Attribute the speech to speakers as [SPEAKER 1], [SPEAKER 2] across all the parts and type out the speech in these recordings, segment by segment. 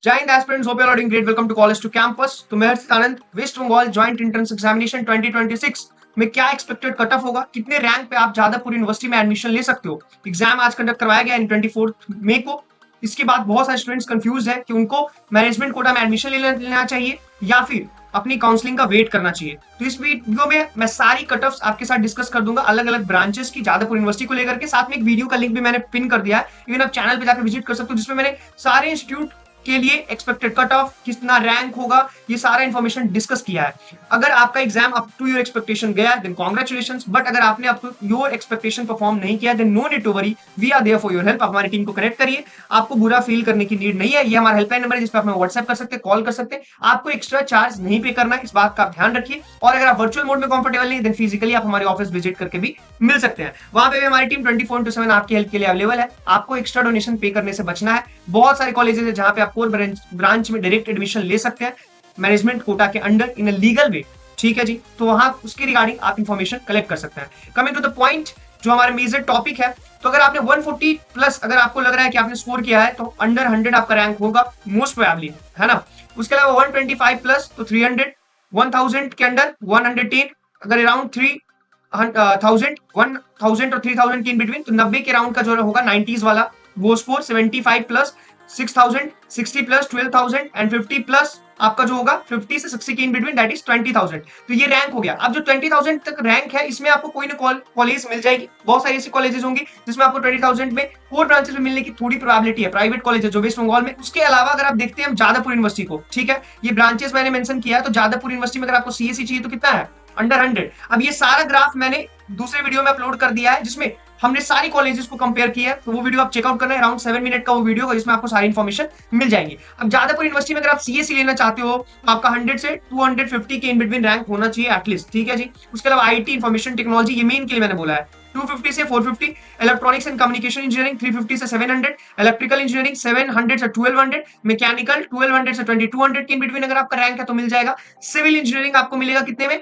[SPEAKER 1] जय हिंद aspirants, hope you are doing great. Welcome to college to campus. तो मैं Harshit Anand, West Bengal joint entrance examination 2026 में क्या एक्सपेक्टेड कट ऑफ होगा, कितने रैंक पे आप जादवपुर यूनिवर्सिटी में एडमिशन ले सकते हो। एग्जाम आज कंडक्ट करवाया गया 24 मई को। इसके बाद बहुत सारे स्टूडेंट्स कंफ्यूज है कि उनको मैनेजमेंट कोटा में एडमिशन लेना चाहिए या फिर अपनी काउंसलिंग का वेट करना चाहिए। तो इस वीडियो में मैं सारी कट ऑफ्स आपके साथ डिस्कस कर दूंगा, अलग अलग ब्रांचेस की जादवपुर यूनिवर्सिटी को लेकर के। साथ में एक वीडियो का लिंक भी मैंने पिन कर दिया है, इवन आप चैनल पे जाकर विजिट कर सकते हो, जिसमें मैंने सारे इंस्टीट्यूट के लिए एक्सपेक्टेड कट ऑफ, कितना रैंक होगा, ये सारा इंफॉर्मेशन डिस्कस किया है। अगर आपका exam up to your expectation गया देन कांग्रेचुलेशंस, बट अगर आपने up to your expectation perform नहीं किया then no need to worry, we are there for your help. आप हमारी टीम को कनेक्ट करिए, आपको बुरा फील करने की नीड नहीं है। ये हमारा हेल्पलाइन नंबर है, जिस पर आप व्हाट्सएप कर सकते हैं, कॉल कर सकते हैं। आपको एक्स्ट्रा चार्ज नहीं पे करना है, इस बात का आप ध्यान रखिए। और अगर आप वर्चुअल मोड में कंफर्टेबल नहीं देन फिजिकली आप हमारे ऑफिस विजिट करके भी मिल सकते हैं। वहां पे भी हमारी टीम 24/7 आपकी हेल्प के लिए अवेलेबल है। आपको एक्स्ट्रा डोनेशन पे करने से बचना है। बहुत सारे कॉलेजेस है जहां पे आप कोर ब्रांच में डायरेक्ट एडमिशन ले सकते हैं मैनेजमेंट कोटा के under in a legal way, ठीक है जी। तो वहां उसके रिगार्डिंग आप इंफॉर्मेशन कलेक्ट कर सकते हैं। कमिंग टू द पॉइंट, जो हमारा मेजर टॉपिक है, तो अगर आपने 140 प्लस अगर आपको लग रहा है कि आपने स्कोर किया है तो अंडर 100 आपका रैंक होगा मोस्ट प्रोबेबली, है ना। उसके अलावा 125 प्लस तो 300, 1000 के अंडर 110, अगर अराउंड 3000 1000 और 3000 के इन बिटवीन तो 90 के राउंड का जो होगा 90s वाला वो score. 75 plus 6000, 60 plus 12000 and 50 plus आपका जो होगा 50 से 60 के इन बिटवीन दैट इज 20000। तो ये रैंक हो गया। अब जो 20000 तक रैंक है इसमें आपको कोई ना कॉलेज मिल जाएगी। बहुत सारी ऐसी कॉलेजेस होंगी जिसमें आपको 20000 में 4 ब्रांचेस में मिलने की थोड़ी प्रोबेबिलिटी है, प्राइवेट कॉलेज जो वेस्ट बंगाल में। उसके अलावा अगर आप देखते हैं हम जादवपुर यूनिवर्सिटी को, ठीक है, ये ब्रांचेस मैंने मेंशन किया है। तो जादवपुर यूनिवर्सिटी में अगर आपको सीएससी चाहिए तो कितना है, अंडर 100। अब ये सारा ग्राफ मैंने दूसरे वीडियो में अपलोड कर दिया है जिसमें हमने सारी कॉलेजेस को कंपेयर किया है। तो वो वीडियो आप चेकआउट करना है, अराउंड 7 मिनट का वो वीडियो है जिसमें आपको सारी इन्फॉर्मेशन मिल जाएगी। अब जादवपुर यूनिवर्सिटी में अगर आप सीएससी लेना चाहते हो तो आपका 100 से 250 के इन बिटवीन रैंक होना चाहिए एटलीस्ट, ठीक है जी। उसके अलावा आईटी इंफॉर्मेशन टेक्नोलॉजी ये मेन के लिए मैंने बोला है 250 से 450, इलेक्ट्रॉनिक्स एंड कम्युनिकेशन इंजीनियरिंग 350 से 700, इलेक्ट्रिकल इंजीनियरिंग 700 से 1200, मैकेनिकल 1200 से 2200 के इन बिटवीन अगर आपका रैंक है तो मिल जाएगा। सिविल इंजीनियरिंग आपको मिलेगा कितने में,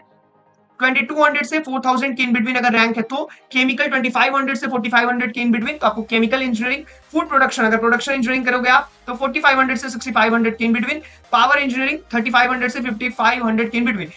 [SPEAKER 1] 2200 से 4000 के इन बिटवीन अगर रैंक है तो। केमिकल 2500 से 4500 के इन बिटवीन तो आपको केमिकल इंजीनियरिंग। फूड प्रोडक्शन अगर प्रोडक्शन इंजीनियरिंग करोगे आप तो 4500 से 6500 के इन बिटवीन। पावर इंजीनियरिंग 3500 से 5500 के इन बिटवीन,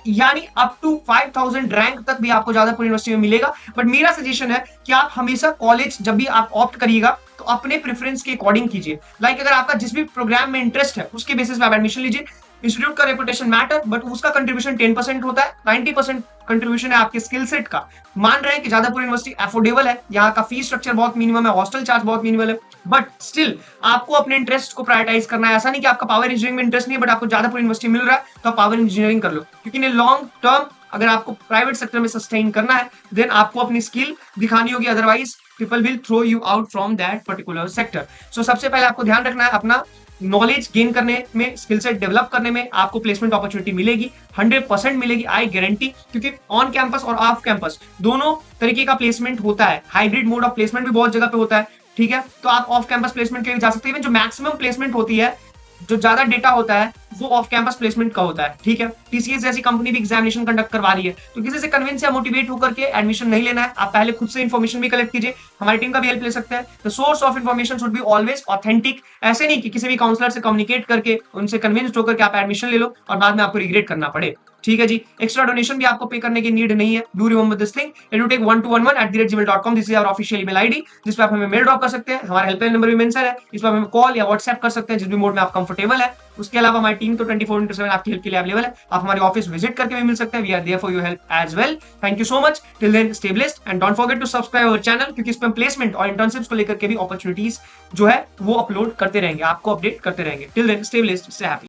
[SPEAKER 1] यानी अप टू 5000 रैंक तक भी आपको जादवपुर यूनिवर्सिटी में मिलेगा। बट मेरा सजेशन है कि आप हमेशा कॉलेज जब भी आप ऑप्ट करिएगा तो अपने प्रेफरेंस के अकॉर्डिंग कीजिए। लाइक अगर आपका जिस भी प्रोग्राम में इंटरेस्ट है उसके बेसिस पे आप एडमिशन लीजिए। इंस्टीट्यूट का रेपुटेशन मैटर, बट उसका कंट्रीब्यूशन 10% होता है, 90% कंट्रीब्यूशन है आपके स्किल सेट का। मान रहे हैं कि जादवपुर यूनिवर्सिटी अफोर्डेबल है, यहाँ का फीस स्ट्रक्चर बहुत मिनिमम है, हॉस्टल चार्ज बहुत मिनिमल है, बट स्टिल आपको अपने इंटरेस्ट को प्रायोरिटाइज करना है। ऐसा नहीं कि आपका पावर इंजीनियरिंग में इंटरेस्ट नहीं है बट आपको जादवपुर यूनिवर्सिटी मिल रहा है तो आप पावर इंजीनियरिंग कर लो, क्योंकि लॉन्ग टर्म अगर आपको प्राइवेट सेक्टर में सस्टेन करना है देन आपको अपनी स्किल दिखानी होगी, otherwise people will throw you out from that particular sector. So सबसे पहले आपको ध्यान रखना है अपना नॉलेज गेन करने में, स्किल सेट डेवलप करने में आपको प्लेसमेंट अपॉर्चुनिटी मिलेगी, 100% मिलेगी, आई गारंटी। क्योंकि ऑन कैंपस और ऑफ कैंपस दोनों तरीके का प्लेसमेंट होता है। हाइब्रिड मोड ऑफ प्लेसमेंट भी बहुत जगह पे होता है, ठीक है। तो आप ऑफ कैंपस प्लेसमेंट के लिए जा सकते हैं। जो मैक्सिमम प्लेसमेंट होती है, जो ज्यादा डेटा होता है वो ऑफ कैंपस प्लेसमेंट का होता है, ठीक है। टीसीएस जैसी कंपनी भी एग्जामिनेशन कंडक्ट करवा रही है, तो किसी से कन्विंस या मोटिवेट होकर के एडमिशन नहीं लेना है। आप पहले खुद से इन्फॉर्मेशन भी कलेक्ट कीजिए, हमारी टीम का भी हेल्प ले सकते हैं। The source of information should be always authentic. ऐसे नहीं कि किसी भी काउंसलर से कम्युनिकेट करके उनसे कन्विंस्ड होकर के आप एडमिशन ले लो और बाद में आपको रिग्रेट करना पड़े, ठीक है जी। एक्स्ट्रा डोनेशन भी आपको पे करने की नीड नहीं है। Do remember this thing, it will take 1211@gmail.com, this is our official email ID, जिस पे आप हमें मेल ड्रॉप कर सकते हैं। हमारा हेल्पलाइन नंबर भी मेंशन है, इस पर हमें कॉल या व्हाट्सएप कर सकते हैं जिस भी मोड में आप कंफर्टेबल है। उसके अलावा हमारी टीम तो 24/7 आपकी हेल्प के लिए अवेलेबल है। आप हमारे ऑफिस विजिट करके भी मिल सकते हैं। We are there for your help as well. Thank you so much. Till then stay blessed and don't forget to subscribe our channel, क्योंकि इस पर प्लेसमेंट और इंटर्नशिप्स को लेकर के भी अपॉर्चुनिटीज जो है वो अपलोड करते रहेंगे, आपको अपडेट करते रहेंगे। Till then stay blessed, stay happy.